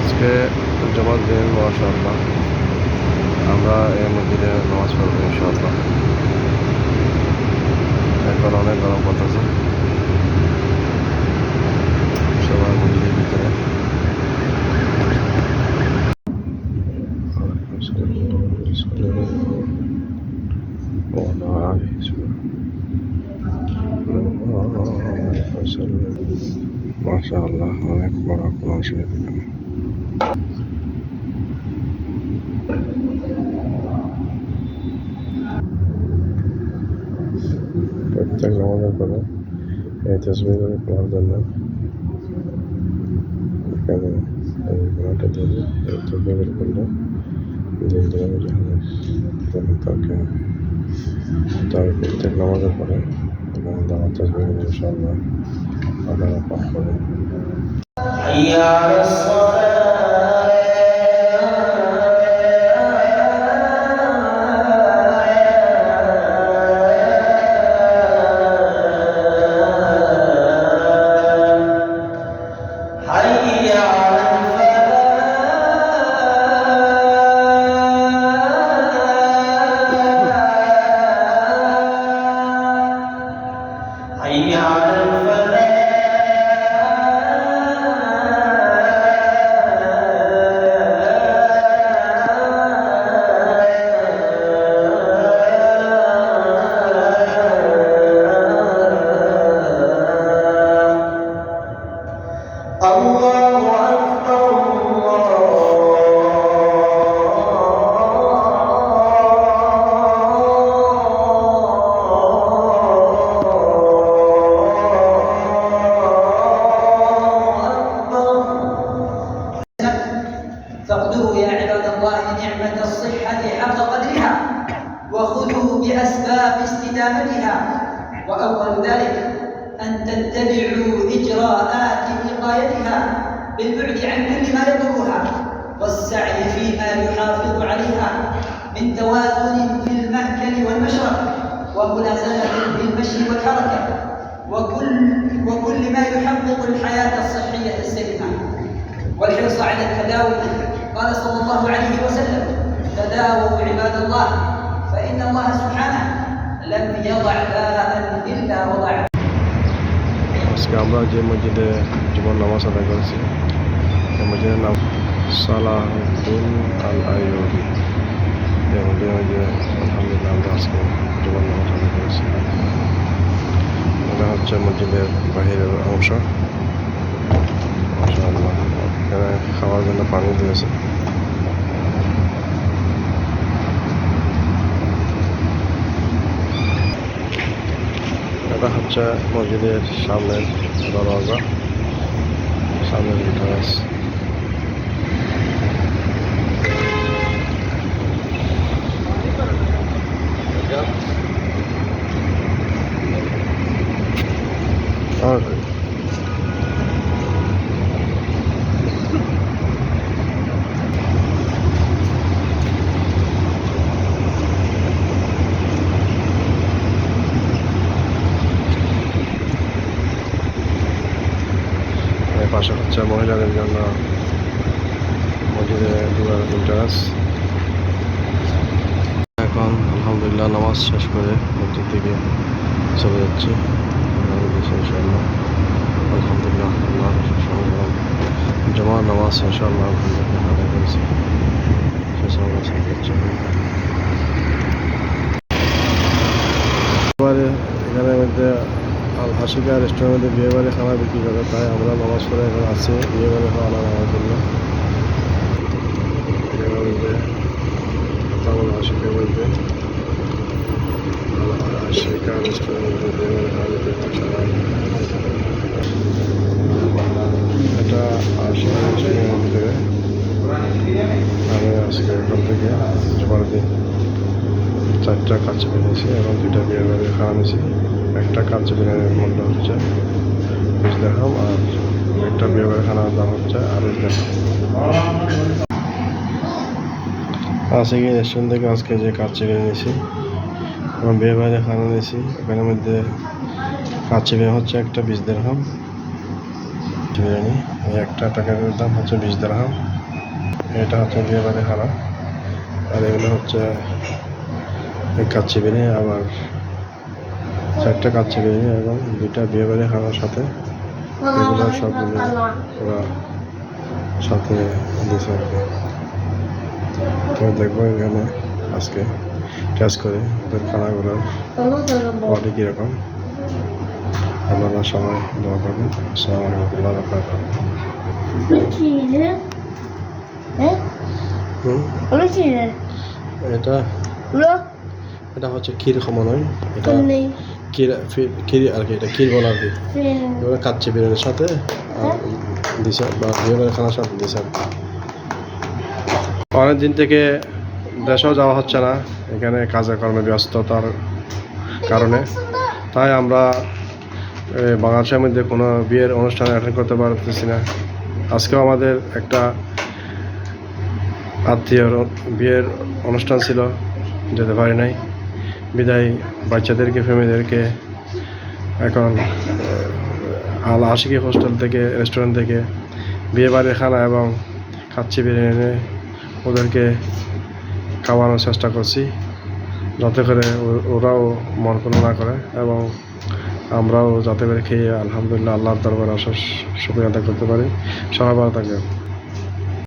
আজকে জমাত দিন মাশাআল্লাহ। আমরা এই মসজিদে নামাজ পড়ব ইনশাআল্লাহ। এখন অনেক গরম পড়তেছে, সবাই মসজিদের ভিতরে। মাশাআল্লাহ, অনেক বড় ক্লাস এখানে। প্রত্যেক নামাজের পরে এই তসবিহগুলো পড়ার জন্য এখানে এই ঘোড়াটা দিয়ে এই তসবিহগুলো করলে দিন দিন তাকে তার প্রত্যেক নামাজের পরে এবং দাওয়াত তসবিহগুলো ইনশাআল্লাহ আপনারা পাঠ করবেন। فاقدروا يا عباد الله نعمة الصحة حق قدرها وخذوا بأسباب استدامتها، وأول ذلك أن تتبعوا إجراءات وقايتها بالبعد عن كل ما يضرها والسعي فيما يحافظ عليها من توازن في المأكل والمشرب وملازمة في المشي والحركة وكل ما يحقق الحياة الصحية السليمة والحرص على التداوي. قال صلى الله عليه وسلم: تداووا عباد الله فإن الله سبحانه لم يضع داء إلا وضع। আজকে আমরা যে মসজিদে জীবন নামাজ আদায় করেছি এই মসজিদের নাম সালাহুদ্দিন আল আইয়ুবি। এই মসজিদে আলহামদুলিল্লাহ আমরা আজকে জীবন নামাজ আদায় করেছি। এটা হচ্ছে মসজিদের বাহিরের অংশ। মাশাআল্লাহ, এখানে খাওয়ার জন্য পানি দিয়েছে। এটা হচ্ছে মসজিদের সামনের দরজা, সামনের এন্ট্রান্স। পাশে হচ্ছে মহিলাদের জন্য মসজিদে দুয়ার এন্ট্রান্স। এখন আলহামদুলিল্লাহ নামাজ শেষ করে মসজিদ থেকে চলে যাচ্ছি ইনশাআল্লাহ। আলহামদুলিল্লাহ আল্লাহ জমা নামাজ ইনশাআল্লাহ আলহামদুলিল্লাহ আদায় করেছি। এখানের মধ্যে আল হাসিকা রেস্টুরেন্টের বিয়ে বাড়ি খানা বিক্রি করে, তাই আমরা নামাজ পড়ে এখন আছি বিয়ে বাড়ি খাওয়া নেওয়ার জন্য। হাসিকা বলতে হাসিকা রেস্টুরেন্টের বিয়ে বাড়ি খাওয়া বিক্রি সবাই। এটা হাসিকা রেস্টুরেন্ট থেকে আমি আজকে এখান থেকে জমার দিন 4টা কাচ্চি কিনেছি এবং 2টা বিয়ে বাড়ি খাওয়া নিয়েছি। একটা কাচ্চি বিরিয়ানির মূল্য হচ্ছে 20 দিরহাম আর একটা বিয়ে বাড়ি খানার দাম হচ্ছে 28 দিরহাম। আজকে রেস্টুরেন্ট থেকে আজকে যে কাচ্চি বিরিয়ানি নিয়েছি এবং বিয়ে বাড়ি খানা নিয়েছি, এখানের মধ্যে কাচ্চি বিরিয়ানি হচ্ছে একটা 20 দিরহাম বিরিয়ানি, এই একটা প্যাকেটের দাম হচ্ছে 20 দিরহাম। এটা হচ্ছে বিয়ে বাড়ি খানা, আর এগুলো হচ্ছে কাচ্চি বিরিয়ানি, আবার 4টা কাচ্চি বিরিয়ানি এবং 2টা বিয়ে বাড়ি খানার সাথে এগুলো সবগুলো ওরা সাথে দিয়েছে আর কি। তো দেখবো এখানে আজকে টেস্ট করে ওদের খানাগুলোর কোয়ালিটি কীরকম। আপনারা সবাই দোয়া করবেন। আসসালামু আলাইকুম ওয়া রাহমাতুল্লাহি ওয়া বারাকাতুহু। এটা হচ্ছে ক্ষীর সমন্বয়, এটা ক্ষীর আর কি, এটা ক্ষীর বলা আর কি। এবার কাচ্চি বিরিয়ানির সাথে দিছে বা বিয়ে বাড়ির খানার সাথে দিছে আর কি। অনেকদিন থেকে দেশেও যাওয়া হচ্ছে না, এখানে কাজে কর্মে ব্যস্ততার কারণে, তাই আমরা বাংলাদেশের মধ্যে কোনো বিয়ের অনুষ্ঠান অ্যাটেন্ড করতে পারতেছি না। আজকেও আমাদের একটা আত্মীয়র বিয়ের অনুষ্ঠান ছিল, যেতে পারি নাই বিদায় বাচ্চাদেরকে ফ্যামিলিদেরকে এখন আল আশিকি হোস্টেল থেকে রেস্টুরেন্ট থেকে বিয়ে বাড়ির খানা এবং কাচ্চি বিরিয়ানি ওদেরকে খাওয়ানোর চেষ্টা করছি, যাতে করে ওরাও মন কোনো না করে এবং আমরাও যাতে করে খেয়ে আলহামদুলিল্লাহ আল্লাহর দরবারে শুকরিয়া আদায় করতে পারি। সবাই ভালো থাকবেন।